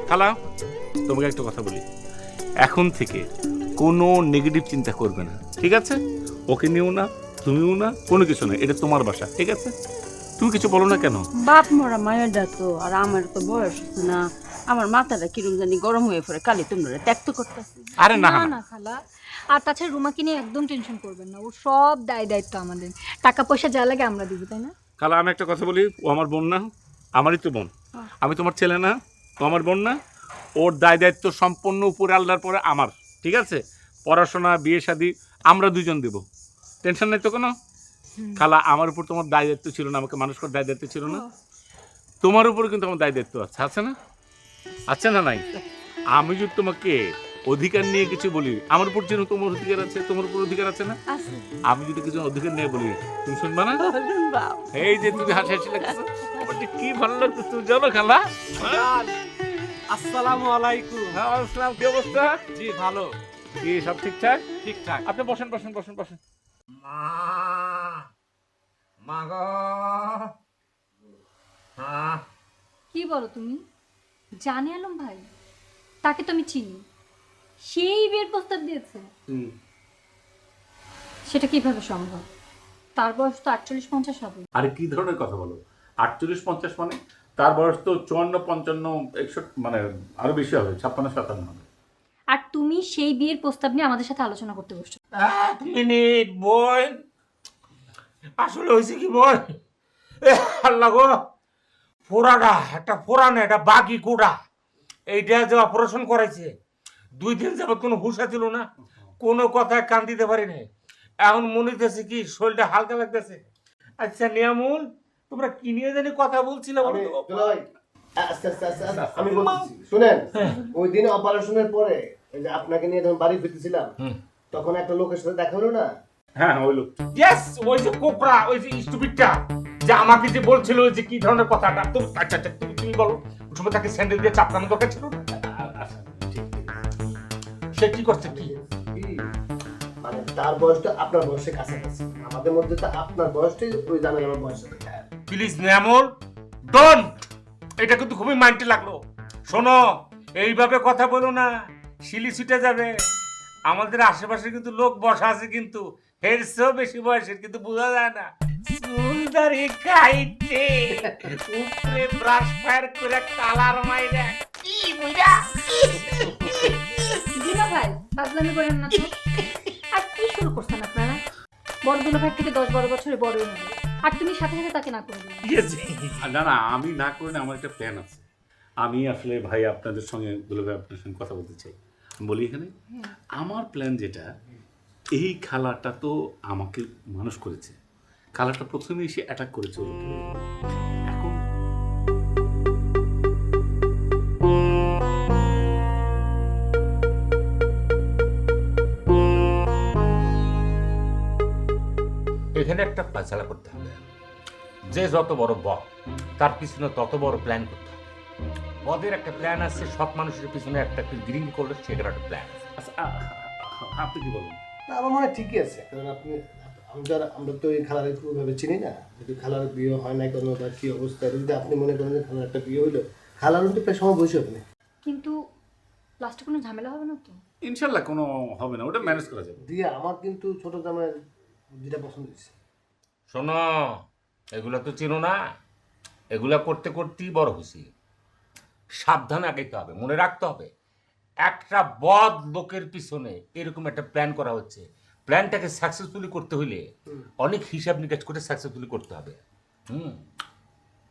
খালা তোমাকে একটা কথা বলি, এখন থেকে কোনো নেগেটিভ চিন্তা করবে না, ঠিক আছে? ওকে নিও না, তুমিও না, কোনো কিছু না, এটা তোমার বাসা, ঠিক আছে? তুমি কিছু বলো না কেন? বাপ মরা মায়ের তো আর আমার তো বয়স হচ্ছে না, আমার মাথাটা কিরম জানি গরম হয়ে পড়ে, কালি তোমরা ত্যাক্ত করতেছি। আরে না না না খালা, আর তাছাড়া রুমাকে নিয়ে একদম টেনশন করবেন না, ও সব দায়িত্ব আমাদের, টাকা পয়সা যা লাগে আমরা দিব, তাই না? খালা আমি একটা কথা বলি, ও আমার বোন না? আমারই তো বোন। আমি তোমার ছেলে না? ও আমার বোন না? ওর দায়িত্ব সম্পূর্ণ উপরে আল্লাহর পরে আমার, ঠিক আছে? পড়াশোনা, বিয়ে শাদী আমরা দুজন দেব, টেনশন নেই তো কোনো। খালা আমার উপর তোমার দায়িত্ব ছিল না, আমাকে মানুষ করার দায়িত্ব ছিল না? তোমার উপরে কিন্তু আমার দায়িত্ব আছে, আছে না? আছে না নাই? আমি যদি তোমাকে অধিকার নিয়ে কিছু বলি, আমার উপর যেন তোমার অধিকার আছে, তোমার উপর অধিকার আছে না? আমি যদি কিছু অধিকার নিয়ে বলি, তুমি শুনবা না? এই যে তুমি হাসি হাসি লাগতেছো, আমার যে কি ভালো লাগছে তুমি জানো খালা? আসসালামু আলাইকুম। হ্যাঁ আসসালাম, কি অবস্থা? জি ভালো। কি সব ঠিকঠাক? ঠিকঠাক। আপনি বসেন বসেন বসেন বসেন। মা মা গো। হ্যাঁ কি বলো তুমি? জানে আলম ভাই, তাকে তো আমি চিনি, সেই বিয়ের প্রস্তাব দিয়েছে। সেটা কিভাবে সম্ভব? তার বয়স তো 48-50 হবে। আরে কি ধরনের কথা বলো? 48-50 মানে তার বয়স তো 54-55-61, মানে আরো বেশি হবে, 56-57 হবে। আর তুমি সেই বিয়ের প্রস্তাব নিয়ে আমাদের সাথে আলোচনা করতে বসছো। 1 মিনিট বোন, আসলে হয়েছে কি বোন, আল্লাহ গো, ফোড়াটা একটা ফোড়ানো একটা বাকি কোটা, এইটা যে অপারেশন করাইছে 2 দিন যাবত কোনো হুঁশা ছিল না, কোনো কথায় কান দিতে পারি না। এখন মনে হইতেছে কি শরীরটা হালকা লাগতেছে। আচ্ছা নিয়ামুল, তোমরা কি নিয়ে জানি কথা বলছিলে বলো তো? আমি বলছি শুনেন, ওই দিন অপারেশনের পরে এই যে আপনাকে নিয়ে যখন বাড়ি ফিরতেছিলাম, তখন একটা লোকের সাথে দেখা হলো না? হ্যাঁ ওই লোক। ইয়েস, ওই যে কোকড়া, ওই যে স্টুপিডটা, যে আমাকে যে বলছিল যে কি ধরনের কথাটা, তো আচ্ছা আচ্ছা তুমি বলো, ওই সময় তাকে স্যান্ডেল দিয়ে চাপকানো দরকার ছিল না? আচ্ছা ঠিক। সে কি করছে কি? কি? মানে তার বয়সটা আপনার বয়সের কাছাকাছি, আমাদের মধ্যে তো আপনার বয়সটাই ওই জানেন আমার বয়সের। প্লিজ নিয়ামুল, ডোন্ট, এটা কিন্তু খুবই মাইন্ডে লাগলো। শোনো, এইভাবে কথা বলো না, শিলি ছুটে যাবে। আমাদের আশেপাশে কিন্তু লোক বসা আছে, কিন্তু এর চেয়েও বেশি বয়সের, কিন্তু বোঝা যায় না। সুন্দরী খাইতে উপরে ব্রাশ ফায়ার করে কালার মাইরা কি বুঝা। দুলা ভাই ফাজলামি করেন না তো। আর কি শুরু করছেন আপনারা? বড় দুলা ভাই থেকে 10-12 বছরে বড়ই হবে, আর তুমি সাথে সাথে তাকে না করে দিলে। না না, আমি না করে না, আমার একটা প্ল্যান আছে। আমি আসলে ভাই আপনাদের সঙ্গে, দুলাভাই আপনার সঙ্গে কথা বলতে চাই। বলি এখানে আমার প্ল্যান যেটা, এই খালাটা তো আমাকে মানুষ করেছে, খালাটা প্রথমে এসে অ্যাটাক করেছে ওর উপরে। এখন এখানে একটা ফয়সালা করতে হবে, যে যত বড় বদ তার পিছনে তত বড় প্ল্যান করতে হবে। বদের একটা প্ল্যান আছে, সব মানুষের পিছনে একটা গ্রিন করলে সেটার একটা প্ল্যান আছে। আচ্ছা, আপনি কি বলেন? না, আমার মনে হয় ঠিকই আছে, কারণ আমরা তো এই খালার ভাবে চিনি না, যদি খালার বিয়ে হয় না কোনো বা কি অবস্থা, যদি আপনি মনে করেন যে খালার একটা বিয়ে হইলো, খালার তো প্রায় সময় বসে হবে না। কিন্তু লাস্টে কোনো ঝামেলা হবে না তো? ইনশাল্লাহ কোনো হবে না, ওটা ম্যানেজ করা যাবে। দিয়ে আমার কিন্তু ছোট জামাই যেটা পছন্দ হয়েছে। শোনো, এগুলা তো চিনো না, এগুলা করতে করতেই বড় হয়েছি। সাবধানে আগাইতে হবে, মনে রাখতে হবে একটা বদ লোকের পিছনে এরকম একটা প্ল্যান করা হচ্ছে। প্ল্যানটাকে সাকসেসফুলি করতে হইলে অনেক হিসাব নিকাশ করে সাকসেসফুলি করতে হবে।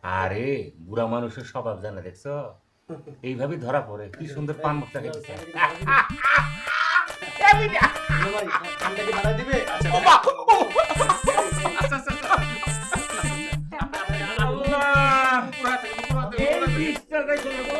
আরে বুড়া মানুষের স্বভাব জানা, দেখছো? এইভাবেই ধরা পড়ে। কি সুন্দর পান মুখটা খেতেছে। দিবে আল্লাহ, এই বিষটা দেখো না গো।